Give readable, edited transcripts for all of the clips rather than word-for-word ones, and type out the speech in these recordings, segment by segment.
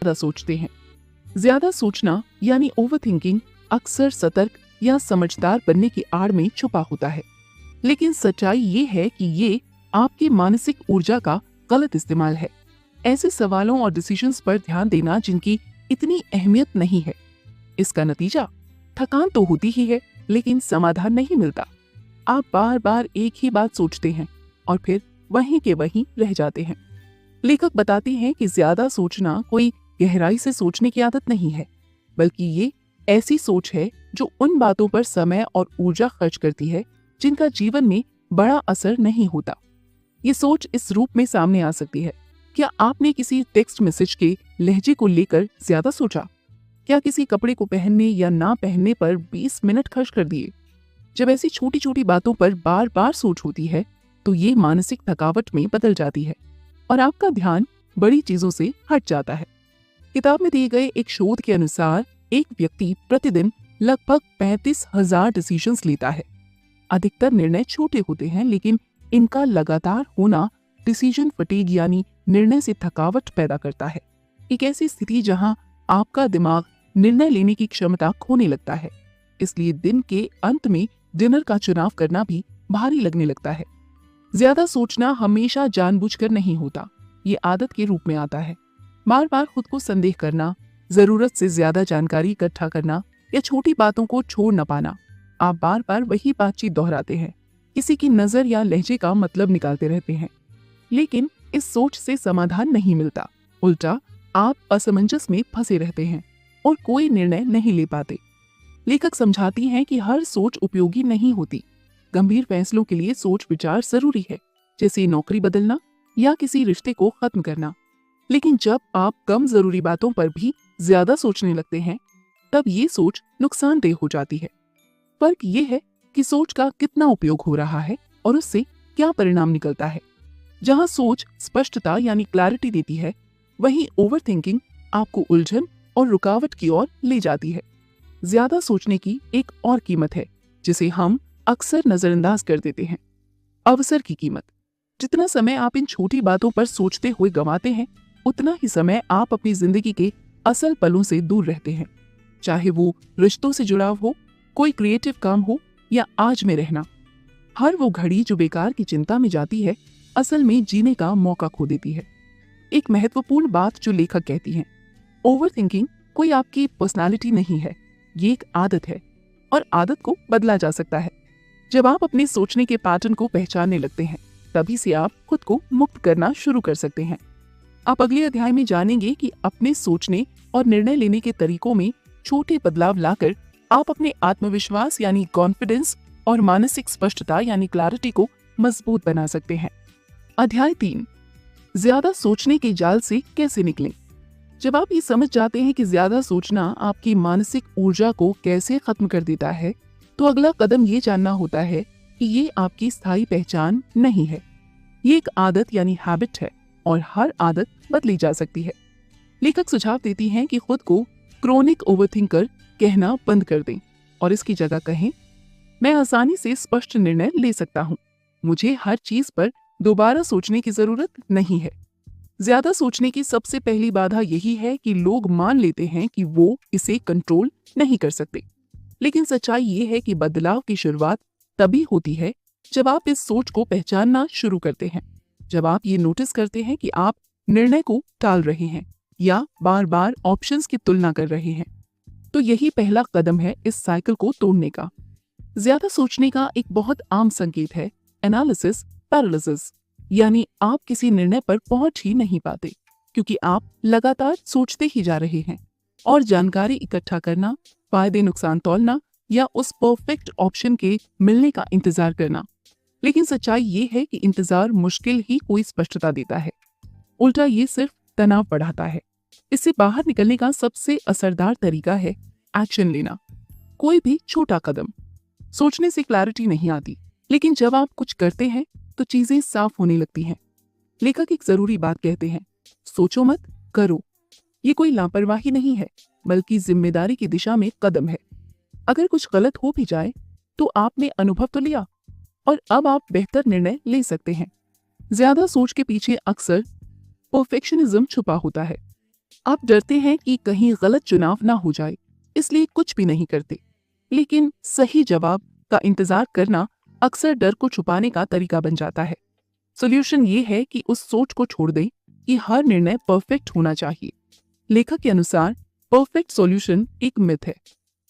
ज्यादा सोचते हैं। ज्यादा सोचना यानी ओवरथिंकिंग अक्सर सतर्क या समझदार बनने की आड़ में छुपा होता है, लेकिन सच्चाई ये है कि ये आपकी मानसिक ऊर्जा का गलत इस्तेमाल है। ऐसे सवालों और डिसीजंस पर ध्यान देना जिनकी इतनी अहमियत नहीं है। इसका नतीजा थकान तो होती ही है, लेकिन समाधान नहीं मिलता। आप बार बार एक ही बात सोचते हैं और फिर वहीं के वहीं रह जाते हैं। लेखक बताते हैं कि ज्यादा सोचना कोई गहराई से सोचने की आदत नहीं है, बल्कि ये ऐसी सोच है जो उन बातों पर समय और ऊर्जा खर्च करती है जिनका जीवन में बड़ा असर नहीं होता। ये सोच इस रूप में सामने आ सकती है। क्या आपने किसी टेक्स्ट मैसेज के लहजे को लेकर ज्यादा सोचा? क्या किसी कपड़े को पहनने या ना पहनने पर 20 मिनट खर्च कर दिए? जब ऐसी छोटी छोटी बातों पर बार बार सोच होती है तो ये मानसिक थकावट में बदल जाती है और आपका ध्यान बड़ी चीजों से हट जाता है। किताब में दिए गए एक शोध के अनुसार एक व्यक्ति प्रतिदिन लगभग 35,000 डिसीजंस लेता है। अधिकतर निर्णय छोटे होते हैं, लेकिन इनका लगातार होना डिसीजन फटीग यानी निर्णय से थकावट पैदा करता है। एक ऐसी स्थिति जहां आपका दिमाग निर्णय लेने की क्षमता खोने लगता है, इसलिए दिन के अंत में डिनर का चुनाव करना भी भारी लगने लगता है। ज्यादा सोचना हमेशा जानबूझकर नहीं होता, ये आदत के रूप में आता है। बार बार खुद को संदेह करना, जरूरत से ज्यादा जानकारी इकट्ठा करना या छोटी बातों को छोड़ न पाना। आप बार बार वही बातचीत दोहराते हैं, किसी की नजर या लहजे का मतलब निकालते रहते हैं, लेकिन इस सोच से समाधान नहीं मिलता। उल्टा आप असमंजस में फंसे रहते हैं और कोई निर्णय नहीं ले पाते। लेखक समझाती हैं कि हर सोच उपयोगी नहीं होती। गंभीर फैसलों के लिए सोच विचार जरूरी है, जैसे नौकरी बदलना या किसी रिश्ते को खत्म करना। लेकिन जब आप कम जरूरी बातों पर भी ज्यादा सोचने लगते हैं, तब ये सोच नुकसानदेह हो जाती है। फर्क ये है कि सोच का कितना उपयोग हो रहा है और उससे क्या परिणाम निकलता है। जहां सोच स्पष्टता यानी क्लैरिटी देती है, वहीं ओवरथिंकिंग आपको उलझन और रुकावट की ओर ले जाती है। ज्यादा सोचने की एक और कीमत है जिसे हम अक्सर नजरअंदाज कर देते हैं, अवसर की कीमत। जितना समय आप इन छोटी बातों पर सोचते हुए गंवाते हैं, उतना ही समय आप अपनी जिंदगी के असल पलों से दूर रहते हैं। चाहे वो रिश्तों से जुड़ाव हो, कोई क्रिएटिव काम हो या आज में रहना। हर वो घड़ी जो बेकार की चिंता में जाती है, असल में जीने का मौका खो देती है। एक महत्वपूर्ण बात जो लेखक कहती हैं, ओवरथिंकिंग कोई आपकी पर्सनालिटी नहीं है, ये एक आदत है और आदत को बदला जा सकता है। जब आप अपने सोचने के पैटर्न को पहचानने लगते हैं, तभी से आप खुद को मुक्त करना शुरू कर सकते हैं। आप अगले अध्याय में जानेंगे कि अपने सोचने और निर्णय लेने के तरीकों में छोटे बदलाव लाकर आप अपने आत्मविश्वास यानी कॉन्फिडेंस और मानसिक स्पष्टता यानी क्लैरिटी को मजबूत बना सकते हैं। अध्याय 3, ज्यादा सोचने के जाल से कैसे निकलें। जब आप ये समझ जाते हैं कि ज्यादा सोचना आपकी मानसिक ऊर्जा को कैसे खत्म कर देता है, तो अगला कदम ये जानना होता है कि ये आपकी स्थायी पहचान नहीं है। ये एक आदत यानी हैबिट है और हर आदत बदली जा सकती है। लेखक सुझाव देती हैं कि खुद को क्रोनिक ओवरथिंकर कहना बंद कर दें और इसकी जगह कहें, मैं आसानी से स्पष्ट निर्णय ले सकता हूँ, मुझे हर चीज पर दोबारा सोचने की जरूरत नहीं है। ज्यादा सोचने की सबसे पहली बाधा यही है कि लोग मान लेते हैं कि वो इसे कंट्रोल नहीं कर सकते। लेकिन सच्चाई ये है कि बदलाव की शुरुआत तभी होती है जब आप इस सोच को पहचानना शुरू करते हैं। जब आप ये नोटिस करते हैं कि आप निर्णय को टाल रहे हैं या बार बार ऑप्शंस की तुलना कर रहे हैं, तो यही पहला कदम है इस साइकिल को तोड़ने का। ज्यादा सोचने का एक बहुत आम संकेत है एनालिसिस पैरालिसिस, यानी आप किसी निर्णय पर पहुंच ही नहीं पाते क्योंकि आप लगातार सोचते ही जा रहे हैं और जानकारी इकट्ठा करना, फायदे नुकसान तौलना या उस परफेक्ट ऑप्शन के मिलने का इंतजार करना। लेकिन सच्चाई ये है कि इंतजार मुश्किल ही कोई स्पष्टता देता है, उल्टा ये सिर्फ तनाव बढ़ाता है। इससे बाहर निकलने का सबसे असरदार तरीका है एक्शन लेना, कोई भी छोटा कदम। सोचने से क्लैरिटी नहीं आती, लेकिन जब आप कुछ करते हैं तो चीजें साफ होने लगती हैं। लेखक एक जरूरी बात कहते हैं, सोचो मत, करो। ये कोई लापरवाही नहीं है, बल्कि जिम्मेदारी की दिशा में कदम है। अगर कुछ गलत हो भी जाए तो आपने अनुभव तो लिया और अब आप बेहतर निर्णय ले सकते हैं। ज्यादा सोच के पीछे अक्सर परफेक्शनिज्म छुपा होता है। आप डरते हैं कि कहीं गलत चुनाव ना हो जाए, इसलिए कुछ भी नहीं करते। लेकिन सही जवाब का इंतजार करना अक्सर डर को छुपाने का तरीका बन जाता है। सॉल्यूशन ये है कि उस सोच को छोड़ दें कि हर निर्णय परफेक्ट होना चाहिए। लेखक के अनुसार परफेक्ट सॉल्यूशन एक मिथ है।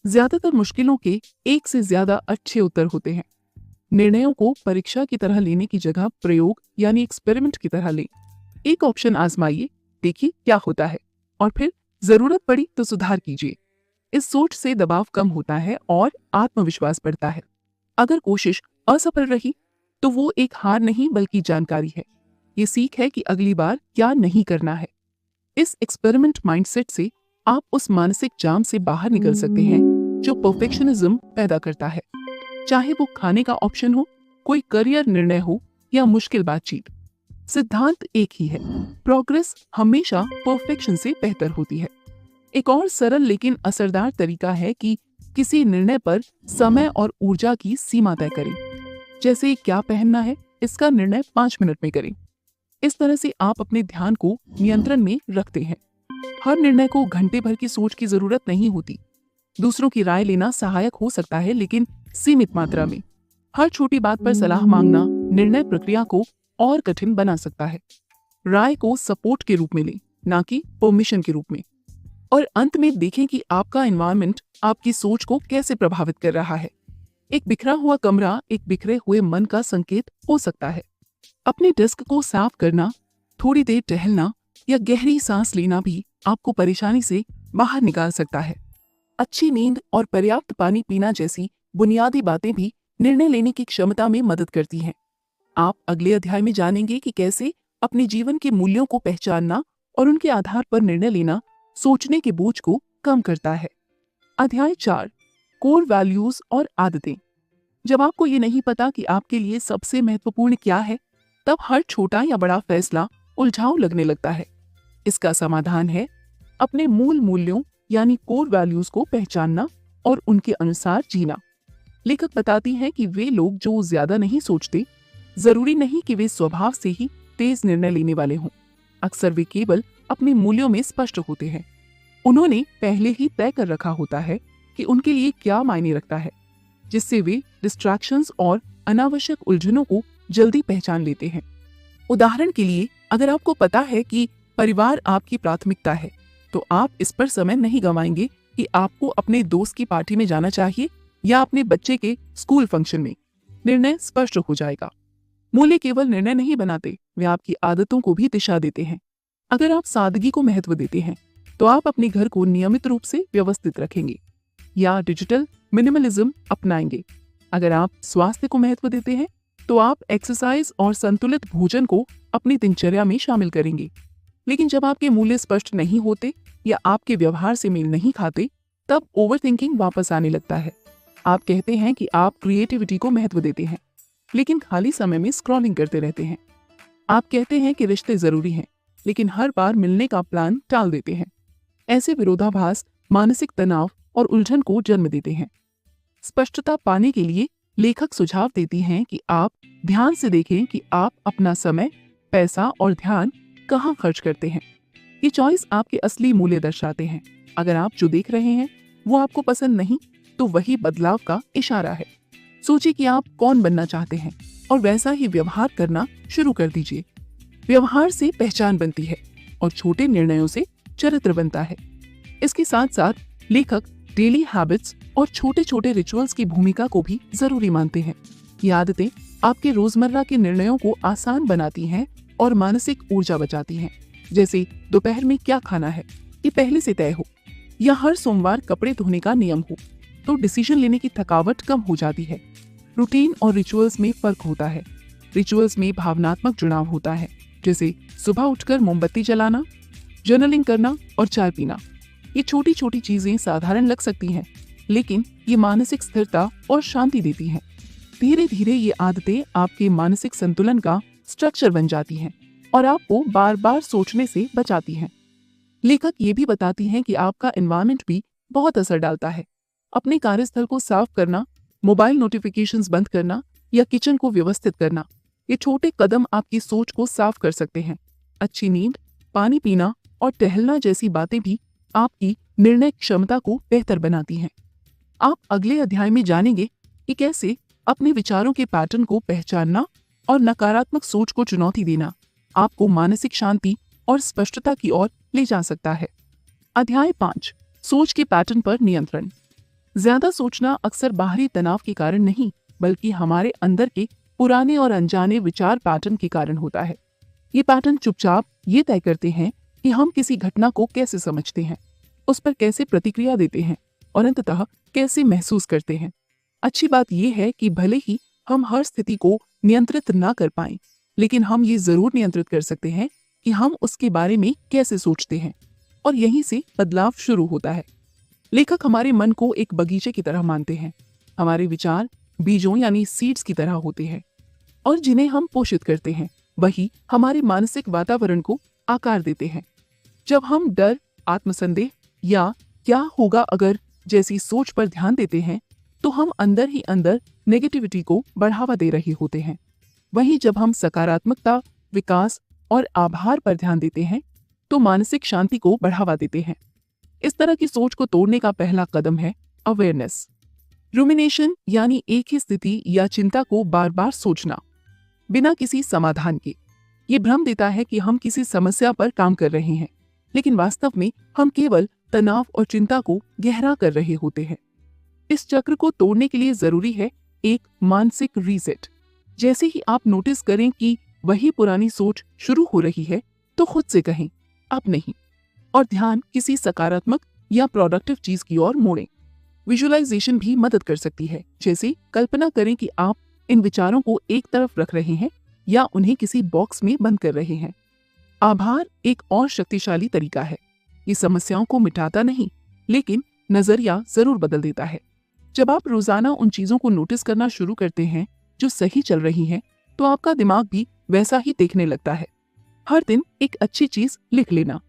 ज्यादातर मुश्किलों के एक से ज्यादा अच्छे उत्तर होते हैं। निर्णयों को परीक्षा की तरह लेने की जगह प्रयोग यानी एक्सपेरिमेंट की तरह लें। एक ऑप्शन आजमाइए, देखिए क्या होता है, और फिर जरूरत पड़ी तो सुधार कीजिए। इस सोच से दबाव कम होता है और आत्मविश्वास बढ़ता है। अगर कोशिश असफल रही तो वो एक हार नहीं बल्कि जानकारी है। ये सीख है कि अगली बार क्या नहीं करना है। इस एक्सपेरिमेंट माइंडसेट से आप उस मानसिक जाम से बाहर निकल सकते हैं जो परफेक्शनिज्म पैदा करता है। चाहे वो खाने का ऑप्शन हो, कोई करियर निर्णय हो या मुश्किल बातचीत, सिद्धांत एक ही है, प्रोग्रेस हमेशा परफेक्शन से बेहतर होती है। एक और सरल लेकिन असरदार तरीका है कि किसी निर्णय पर समय और ऊर्जा की सीमा तय करें। जैसे क्या पहनना है, इसका निर्णय 5 मिनट में करें। इस तरह से आप अपने ध्यान को नियंत्रण में रखते हैं। हर निर्णय को घंटे भर की सोच की जरूरत नहीं होती। दूसरों की राय लेना सहायक हो सकता है, लेकिन सीमित मात्रा में। हर छोटी बात पर सलाह मांगना निर्णय प्रक्रिया को और कठिन बना सकता है। राय को सपोर्ट के रूप में लें, ना कि परमिशन के रूप में। और अंत में देखें कि आपका एनवायरनमेंट आपकी सोच को कैसे प्रभावित कर रहा है। एक बिखरा हुआ कमरा एक बिखरे हुए मन का संकेत हो सकता है। अपने डेस्क को साफ करना, थोड़ी देर टहलना या गहरी सांस लेना भी आपको परेशानी से बाहर निकाल सकता है। अच्छी नींद और पर्याप्त पानी पीना जैसी बुनियादी बातें भी निर्णय लेने की क्षमता में मदद करती हैं। आप अगले अध्याय में जानेंगे कि कैसे अपने जीवन के मूल्यों को पहचानना और उनके आधार पर निर्णय लेना सोचने के बोझ को कम करता है। अध्याय 4, कोर वैल्यूज और आदतें। जब आपको ये नहीं पता कि आपके लिए सबसे महत्वपूर्ण क्या है, तब हर छोटा या बड़ा फैसला उलझाऊ लगने लगता है। इसका समाधान है अपने मूल मूल्यों यानी कोर वैल्यूज को पहचानना और उनके अनुसार जीना। लेखक बताती हैं कि वे लोग जो ज्यादा नहीं सोचते, जरूरी नहीं कि वे स्वभाव से ही तेज निर्णय लेने वाले हों। अक्सर वे केवल अपने मूल्यों में स्पष्ट होते हैं। उन्होंने पहले ही तय कर रखा होता है कि उनके लिए क्या मायने रखता है, जिससे वे डिस्ट्रैक्शंस और अनावश्यक उलझनों को जल्दी पहचान लेते हैं। उदाहरण के लिए, अगर आपको पता है कि परिवार आपकी प्राथमिकता है, तो आप इस पर समय नहीं गंवाएंगे कि आपको अपने दोस्त की पार्टी में जाना चाहिए या अपने बच्चे के स्कूल फंक्शन में। निर्णय स्पष्ट हो जाएगा। मूल्य केवल निर्णय नहीं बनाते, वे आपकी आदतों को भी दिशा देते हैं। अगर आप सादगी को महत्व देते हैं, तो आप अपने घर को नियमित रूप से व्यवस्थित रखेंगे या डिजिटल मिनिमलिज्म अपनाएंगे। अगर आप स्वास्थ्य को महत्व देते हैं, तो आप एक्सरसाइज और संतुलित भोजन को अपनी दिनचर्या में शामिल करेंगे। लेकिन जब आपके मूल्य स्पष्ट नहीं होते या आपके व्यवहार से मेल नहीं खाते, तब ओवरथिंकिंग वापस आने लगता है। आप कहते हैं कि आप क्रिएटिविटी को महत्व देते हैं, लेकिन खाली समय में स्क्रॉलिंग करते रहते हैं। आप कहते हैं कि रिश्ते जरूरी हैं, लेकिन हर बार मिलने का प्लान टाल देते हैं। ऐसे विरोधाभास मानसिक तनाव और उलझन को जन्म देते हैं। स्पष्टता पाने के लिए लेखक सुझाव देती हैं कि आप ध्यान से देखें कि आप अपना समय, पैसा और ध्यान कहाँ खर्च करते हैं। ये चॉइस आपके असली मूल्य दर्शाते हैं। अगर आप जो देख रहे हैं वो आपको पसंद नहीं, तो वही बदलाव का इशारा है। सोचिए कि आप कौन बनना चाहते हैं और वैसा ही व्यवहार करना शुरू कर दीजिए। व्यवहार से पहचान बनती है और छोटे निर्णयों से चरित्र बनता है। इसके साथ साथ लेखक डेली हैबिट्स और छोटे छोटे रिचुअल्स की भूमिका को भी जरूरी मानते हैं। ये आदतें आपके रोजमर्रा के निर्णयों को आसान बनाती हैं और मानसिक ऊर्जा बचाती हैं। जैसे दोपहर में क्या खाना है, ये पहले से तय हो, या हर सोमवार कपड़े धोने का नियम हो, तो डिसीजन लेने की थकावट कम हो जाती है। रूटीन और रिचुअल्स में फर्क होता है। रिचुअल्स में भावनात्मक जुड़ाव होता है, जैसे सुबह उठकर मोमबत्ती जलाना, जर्नलिंग करना और चाय पीना। ये छोटी छोटी चीजें साधारण लग सकती हैं, लेकिन ये मानसिक स्थिरता और शांति देती हैं। धीरे धीरे ये आदतें आपके मानसिक संतुलन का स्ट्रक्चर बन जाती हैं और आपको बार बार सोचने से बचाती हैं। लेखक ये भी बताती हैं कि आपका एनवायरनमेंट भी बहुत असर डालता है। अपने कार्यस्थल को साफ करना, मोबाइल नोटिफिकेशंस बंद करना या किचन को व्यवस्थित करना, ये छोटे कदम आपकी सोच को साफ कर सकते हैं। अच्छी नींद, पानी पीना और टहलना जैसी बातें भी आपकी निर्णय क्षमता को बेहतर बनाती हैं। आप अगले अध्याय में जानेंगे कि कैसे अपने विचारों के पैटर्न को पहचानना और नकारात्मक सोच को चुनौती देना आपको मानसिक शांति और स्पष्टता की ओर ले जा सकता है। अध्याय 5, सोच के पैटर्न पर नियंत्रण। ज्यादा सोचना अक्सर बाहरी तनाव के कारण नहीं, बल्कि हमारे अंदर के पुराने और अनजाने विचार पैटर्न के कारण होता है। ये पैटर्न चुपचाप ये तय करते हैं कि हम किसी घटना को कैसे समझते हैं, उस पर कैसे प्रतिक्रिया देते हैं और अंततः कैसे महसूस करते हैं। अच्छी बात यह है कि भले ही हम हर स्थिति को नियंत्रित ना कर पाएं, लेकिन हम ये जरूर नियंत्रित कर सकते हैं कि हम उसके बारे में कैसे सोचते हैं, और यहीं से बदलाव शुरू होता है। लेखक हमारे मन को एक बगीचे की तरह मानते हैं। हमारे विचार बीजों यानी सीड्स की तरह होते हैं, और जिन्हें हम पोषित करते हैं वही हमारे मानसिक वातावरण को आकार देते हैं। जब हम डर, आत्मसंदेह या क्या होगा अगर जैसी सोच पर ध्यान देते हैं, तो हम अंदर ही अंदर नेगेटिविटी को बढ़ावा दे रहे होते हैं। वहीं जब हम सकारात्मकता, विकास और आभार पर ध्यान देते हैं, तो मानसिक शांति को बढ़ावा देते हैं। इस तरह की सोच को तोड़ने का पहला कदम है अवेयरनेस। रुमिनेशन यानी एक ही स्थिति या चिंता को बार बार सोचना बिना किसी समाधान के। ये भ्रम देता है कि हम किसी समस्या पर काम कर रहे हैं, लेकिन वास्तव में हम केवल तनाव और चिंता को गहरा कर रहे होते हैं। इस चक्र को तोड़ने के लिए जरूरी है एक मानसिक रीसेट। जैसे ही आप नोटिस करें कि वही पुरानी सोच शुरू हो रही है, तो खुद से कहें अब नहीं, और ध्यान किसी सकारात्मक या प्रोडक्टिव चीज की ओर मोड़ें। विजुअलाइजेशन भी मदद कर सकती है। जैसे कल्पना करें कि आप इन विचारों को एक तरफ रख रहे हैं या उन्हें किसी बॉक्स में बंद कर रहे हैं। आभार एक और शक्तिशाली तरीका है। ये समस्याओं को मिटाता नहीं, लेकिन नजरिया जरूर बदल देता है। जब आप रोजाना उन चीजों को नोटिस करना शुरू करते हैं जो सही चल रही हैं, तो आपका दिमाग भी वैसा ही देखने लगता है। हर दिन एक अच्छी चीज लिख लेना।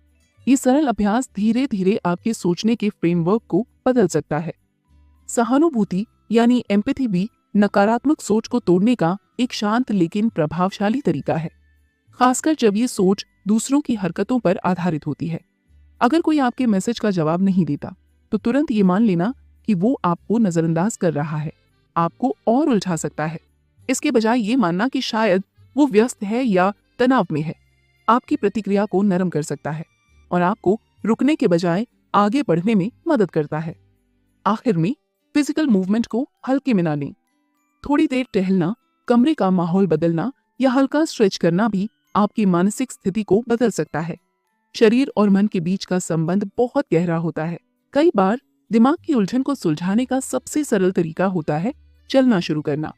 ये सरल अभ्यास धीरे धीरे आपके सोचने के फ्रेमवर्क को बदल सकता है। सहानुभूति यानी एम्पैथी भी नकारात्मक सोच को तोड़ने का एक शांत लेकिन प्रभावशाली तरीका है, खासकर जब ये सोच दूसरों की हरकतों पर आधारित होती है। अगर कोई आपके मैसेज का जवाब नहीं देता, तो तुरंत ये मान लेना कि वो आपको नजरअंदाज कर रहा है, आपको और उलझा सकता है। इसके बजाय ये मानना कि शायद वो व्यस्त है या तनाव में है, आपकी प्रतिक्रिया को नरम कर सकता है और आपको रुकने के बजाय आगे बढ़ने में मदद करता है। आखिर में फिजिकल मूवमेंट को हल्के में ना लें। थोड़ी देर टहलना, कमरे का माहौल बदलना या हल्का स्ट्रेच करना भी आपकी मानसिक स्थिति को बदल सकता है। शरीर और मन के बीच का संबंध बहुत गहरा होता है। कई बार दिमाग की उलझन को सुलझाने का सबसे सरल तरीका होता है चलना शुरू करना।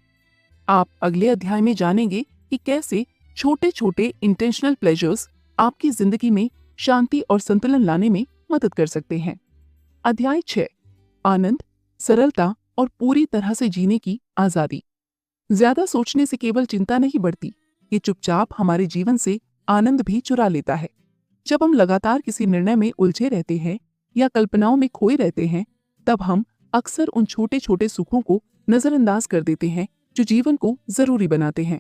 आप अगले अध्याय में जानेंगे कि कैसे छोटे छोटे इंटेंशनल प्लेजर्स आपकी जिंदगी में शांति और संतुलन लाने में मदद कर सकते हैं। अध्याय 6, आनंद, सरलता और पूरी तरह से जीने की आजादी। ज्यादा सोचने से केवल चिंता नहीं बढ़ती, ये चुपचाप हमारे जीवन से आनंद भी चुरा लेता है। जब हम लगातार किसी निर्णय में उलझे रहते हैं या कल्पनाओं में खोए रहते हैं, तब हम अक्सर उन छोटे छोटे सुखों को नजरअंदाज कर देते हैं जो जीवन को जरूरी बनाते हैं।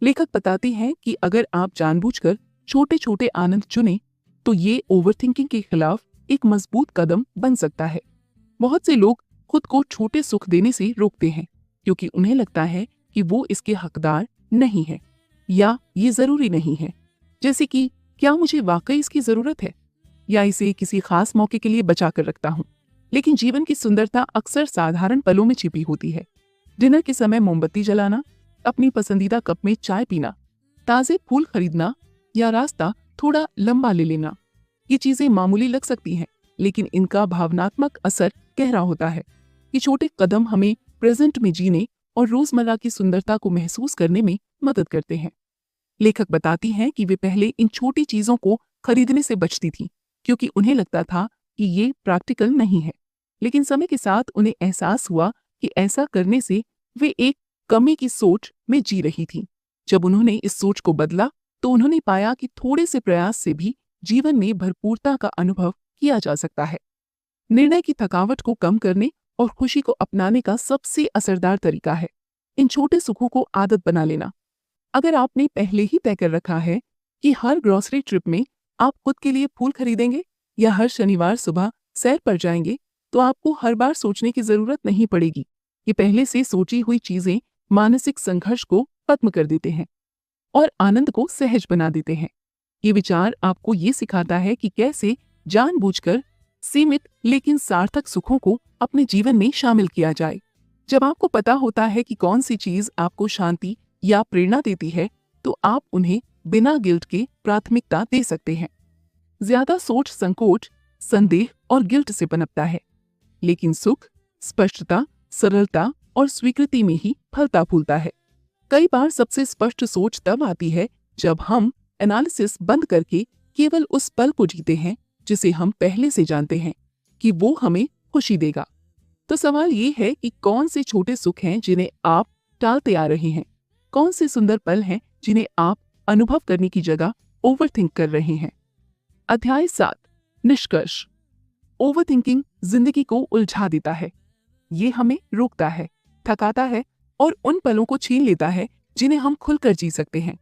लेखक बताते हैं कि अगर आप जानबूझकर छोटे छोटे आनंद चुनें, तो ये ओवरथिंकिंग के खिलाफ एक मजबूत कदम बन सकता है। बहुत से लोग खुद को छोटे सुख देने से रोकते हैं क्योंकि उन्हें लगता है कि वो इसके हकदार नहीं है या ये जरूरी नहीं है, जैसे कि क्या मुझे वाकई इसकी जरूरत है या इसे किसी खास मौके के लिए बचा कर रखता हूँ। लेकिन जीवन की सुंदरता अक्सर साधारण पलों में छिपी होती है। डिनर के समय मोमबत्ती जलाना, अपनी पसंदीदा कप में चाय पीना, ताजे फूल खरीदना या रास्ता थोड़ा लंबा ले लेना। ये चीजें मामूली लग सकती हैं, लेकिन इनका भावनात्मक असर गहरा होता है। ये छोटे कदम हमें प्रेजेंट में जीने और रोजमर्रा की सुंदरता को महसूस करने में मदद करते हैं। लेखक बताती हैं कि वे पहले इन छोटी चीजों को खरीदने से बचती थीं क्योंकि उन्हें लगता था कि ये प्रैक्टिकल नहीं है, लेकिन समय के साथ उन्हें एहसास हुआ कि ऐसा करने से वे एक कमी की सोच में जी रही थीं। जब उन्होंने इस सोच को बदला, तो उन्होंने पाया कि थोड़े से प्रयास से भी जीवन में भरपूरता का अनुभव किया जा सकता है। निर्णय की थकावट को कम करने और खुशी को अपनाने का सबसे असरदार तरीका है इन छोटे सुखों को आदत बना लेना। अगर आपने पहले ही तय कर रखा है कि हर ग्रोसरी ट्रिप में आप खुद के लिए फूल खरीदेंगे या हर शनिवार सुबह सैर पर जाएंगे तो आपको हर बार सोचने की जरूरत नहीं पड़ेगी। ये पहले से सोची हुई चीजें मानसिक संघर्ष को खत्म कर देते हैं और आनंद को सहज बना देते हैं। ये विचार आपको ये सिखाता है कि कैसे जानबूझकर सीमित लेकिन सार्थक सुखों को अपने जीवन में शामिल किया जाए। जब आपको पता होता है कि कौन सी चीज आपको शांति या प्रेरणा देती है तो आप उन्हें बिना गिल्ट के प्राथमिकता दे सकते हैं। ज्यादा सोच संकोच, संदेह और गिल्ट से पनपता है, लेकिन सुख स्पष्टता, सरलता और स्वीकृति में ही फलता फूलता है। कई बार सबसे स्पष्ट सोच तब आती है जब हम एनालिसिस बंद करके केवल उस पल को जीते हैं जिसे हम पहले से जानते हैं कि वो हमें खुशी देगा। तो सवाल ये है कि कौन से छोटे सुख हैं जिन्हें आप टालते आ रहे हैं, कौन से सुंदर पल हैं जिन्हें आप अनुभव करने की जगह ओवरथिंक कर रहे हैं। अध्याय 7 निष्कर्ष। ओवरथिंकिंग जिंदगी को उलझा देता है। ये हमें रोकता है, थकाता है और उन पलों को छीन लेता है जिन्हें हम खुलकर जी सकते हैं।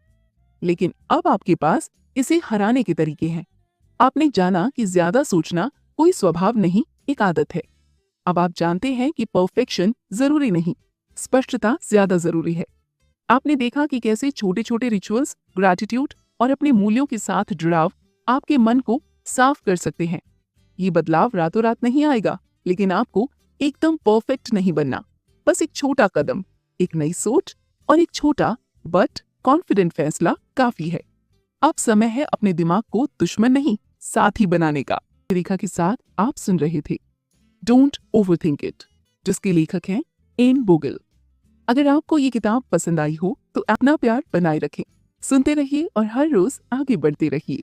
लेकिन अब आपके पास इसे हराने के तरीके हैं। आपने जाना कि ज्यादा सोचना कोई स्वभाव नहीं, एक आदत है। अब आप जानते हैं कि परफेक्शन जरूरी नहीं, स्पष्टता ज्यादा जरूरी है। आपने देखा कि कैसे छोटे छोटे रिचुअल्स, ग्रैटिट्यूड और अपने मूल्यों के साथ जुड़ाव आपके मन को साफ कर सकते हैं। ये बदलाव रातों रात नहीं आएगा, लेकिन आपको एकदम परफेक्ट नहीं बनना। बस एक छोटा कदम, एक नई सोच और एक छोटा बट कॉन्फिडेंट फैसला काफी है। अब समय है अपने दिमाग को दुश्मन नहीं, साथी बनाने का। रेखा के साथ आप सुन रहे थे डोंट ओवरथिंक इट, जिसके लेखक हैं एन बोगल। अगर आपको ये किताब पसंद आई हो तो अपना प्यार बनाए रखें, सुनते रहिए और हर रोज आगे बढ़ते रहिए।